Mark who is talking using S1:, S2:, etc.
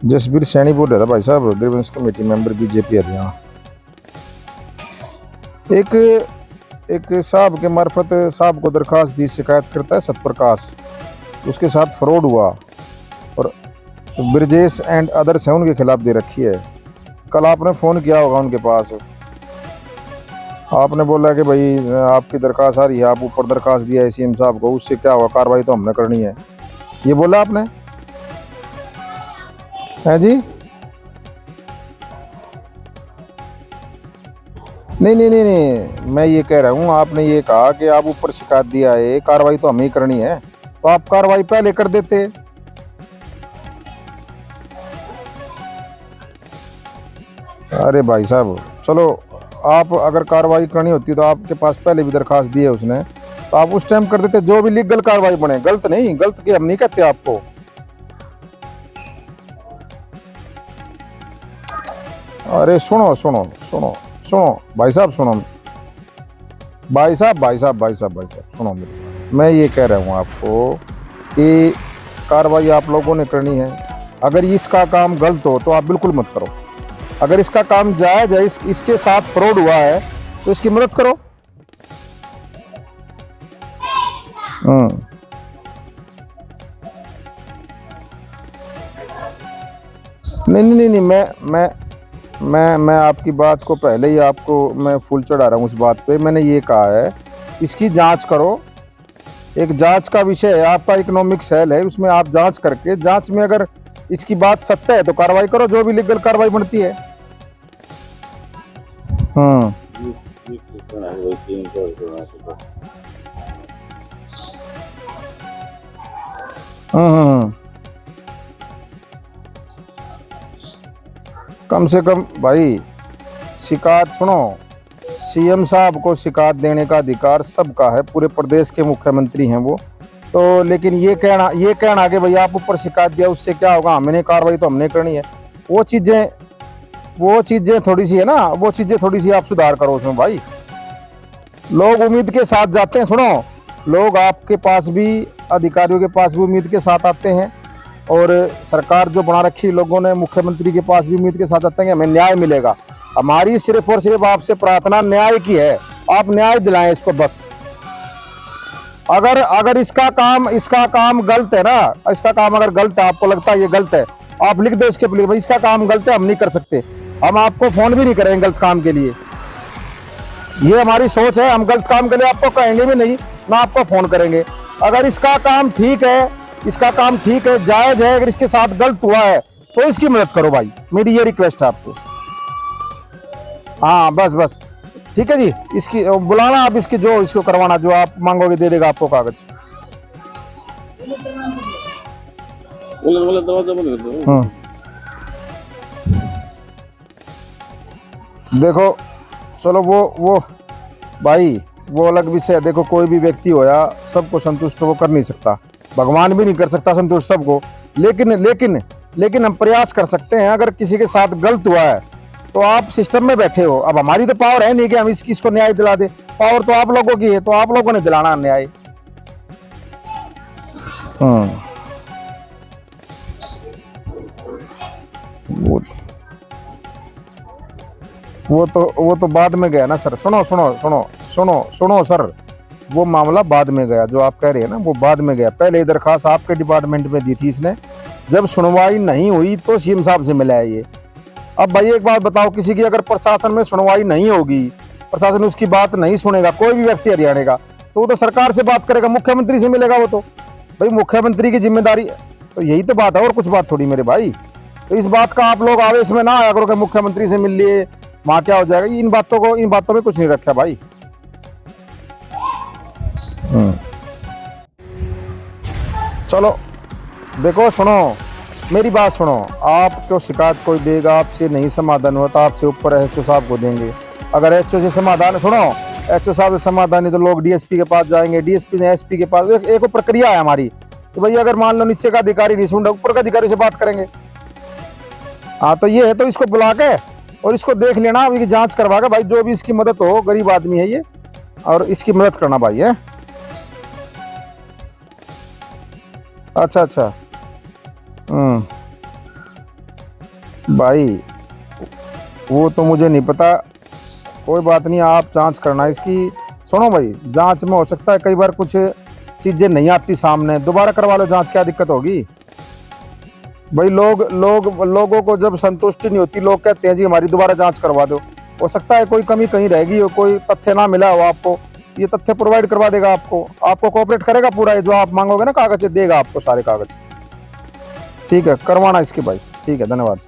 S1: जसबीर सैनी बोल रहा था भाई साहब, grievance committee member BJP Haryana. एक एक साहब के मार्फत साहब को दरखास्त दी, शिकायत करता है सतप्रकाश, उसके साथ फ्रॉड हुआ और ब्रजेश एंड अदर्स हैं उनके खिलाफ दे रखी है। कल आपने फ़ोन किया होगा उनके पास, आपने बोला कि भाई आपकी दरखास्त आ रही है, आप ऊपर दरखास्त दिया है सीएम साहब को, उससे क्या होगा, कार्रवाई तो हमने करनी है, ये बोला आपने है जी? नहीं नहीं नहीं नहीं, मैं ये कह रहा हूँ, आपने ये कहा कि आप ऊपर शिकायत दिया है, कार्रवाई तो हमें ही करनी है, तो आप कार्रवाई पहले कर देते। अरे भाई साहब चलो, आप अगर कार्रवाई करनी होती तो आपके पास पहले भी दरखास्त दी है उसने, तो आप उस टाइम कर देते, जो भी लीगल कार्रवाई बने। गलत नहीं, गलत के हम नहीं कहते आपको। अरे सुनो सुनो सुनो सुनो भाई साहब, सुनो भाई साहब भाई साहब भाई साहब भाई साहब सुनो मेरी, मैं ये कह रहा हूँ आपको कि कार्रवाई आप लोगों ने करनी है। अगर इसका काम गलत हो तो आप बिल्कुल मत करो, अगर इसका काम जायज है, इसके साथ फ्रॉड हुआ है तो इसकी मदद करो। नहीं नहीं नहीं नहीं, मैं आपकी बात को पहले ही आपको मैं फुल चढ़ा रहा हूँ उस बात पे। मैंने ये कहा है इसकी जांच करो, एक जांच का विषय है, आपका इकोनॉमिक सेल है, उसमें आप जांच करके, जांच में अगर इसकी बात सत्य है तो कार्रवाई करो, जो भी लीगल कार्रवाई बनती है। हम्म हम्म, कम से कम भाई शिकायत सुनो, सीएम साहब को शिकायत देने का अधिकार सबका है, पूरे प्रदेश के मुख्यमंत्री हैं वो तो। लेकिन ये कहना कि भाई आप ऊपर शिकायत दिया उससे क्या होगा, हमने कार्रवाई तो हमने करनी है, वो चीजें थोड़ी सी है ना, वो चीजें थोड़ी सी आप सुधार करो उसमें भाई। लोग उम्मीद के साथ जाते हैं, सुनो, लोग आपके पास भी, अधिकारियों के पास भी उम्मीद के साथ आते हैं, और सरकार जो बना रखी लोगों ने, मुख्यमंत्री के पास भी उम्मीद के साथ आते हैं कि हमें न्याय मिलेगा। हमारी सिर्फ और सिर्फ आपसे प्रार्थना न्याय की है, आप न्याय दिलाएं इसको बस। अगर इसका काम गलत है ना, इसका काम अगर गलत है, आपको लगता है ये गलत है, आप लिख दो इसके लिए भाई इसका काम गलत है, हम नहीं कर सकते, हम आपको फोन भी नहीं करेंगे गलत काम के लिए। ये हमारी सोच है, हम गलत काम के लिए आपको कहेंगे भी नहीं, ना आपको फोन करेंगे। अगर इसका काम ठीक है, इसका काम ठीक है, जायज है, अगर इसके साथ गलत हुआ है तो इसकी मदद करो भाई, मेरी ये रिक्वेस्ट है आपसे। हाँ बस बस ठीक है जी, इसकी बुलाना आप, इसकी जो इसको करवाना, जो आप मांगोगे दे देगा आपको कागज। देखो चलो वो भाई वो अलग विषय है। देखो कोई भी व्यक्ति होया सबको संतुष्ट वो कर नहीं सकता, भगवान भी नहीं कर सकता संतुष्ट सबको, लेकिन लेकिन लेकिन हम प्रयास कर सकते हैं। अगर किसी के साथ गलत हुआ है तो आप सिस्टम में बैठे हो, अब हमारी तो पावर है नहीं कि हम इसको न्याय दिला दे, पावर तो आप लोगों की है, तो आप लोगों ने दिलाना न्याय। वो तो बाद में गया ना सर, सुनो सुनो सुनो सुनो सुनो सर, वो मामला बाद में गया, जो आप कह रहे हैं ना वो बाद में गया। पहले दरखास्त आपके डिपार्टमेंट में दी थी इसने, जब सुनवाई नहीं हुई तो सीएम साहब से मिला है ये। अब भाई एक बात बताओ, किसी की अगर प्रशासन में सुनवाई नहीं होगी, प्रशासन उसकी बात नहीं सुनेगा, कोई भी व्यक्ति हरियाणा का, तो वो तो सरकार से बात करेगा, मुख्यमंत्री से मिलेगा वो तो, भाई मुख्यमंत्री की जिम्मेदारी। तो यही तो बात है, और कुछ बात थोड़ी मेरे भाई। तो इस बात का आप लोग आवेश में ना आया करो कि मुख्यमंत्री से मिल लिए वहां क्या हो जाएगा, इन बातों में कुछ नहीं रखा भाई। चलो देखो सुनो, मेरी बात सुनो, आपको शिकायत कोई देगा, आपसे नहीं समाधान हुआ तो आपसे ऊपर एचओ साहब को देंगे। अगर एचओ से समाधान, सुनो, एचओ साहब से समाधान नहीं तो लोग डीएसपी के पास जाएंगे, डीएसपी से एसपी के पास। एक प्रक्रिया है हमारी, तो भाई अगर मान लो नीचे का अधिकारी नहीं सुन रहा, ऊपर का अधिकारी से बात करेंगे। हाँ तो ये है, तो इसको बुला के और इसको देख लेना, अभी जांच करवा के भाई, जो भी इसकी मदद हो, गरीब आदमी है ये, और इसकी मदद करना भाई है। अच्छा अच्छा, भाई वो तो मुझे नहीं पता, कोई बात नहीं, आप जांच करना इसकी। सुनो भाई, जांच में हो सकता है कई बार कुछ चीजें नहीं आती सामने, दोबारा करवा लो जांच, क्या दिक्कत होगी भाई। लोगों को जब संतुष्टि नहीं होती, लोग कहते हैं जी हमारी दोबारा जांच करवा दो। हो सकता है कोई कमी कहीं रह गई हो, कोई तथ्य ना मिला हो आपको, ये तथ्य प्रोवाइड करवा देगा आपको कोऑपरेट करेगा पूरा, ये जो आप मांगोगे ना कागज देगा आपको सारे कागज। ठीक है, करवाना इसके भाई, ठीक है, धन्यवाद।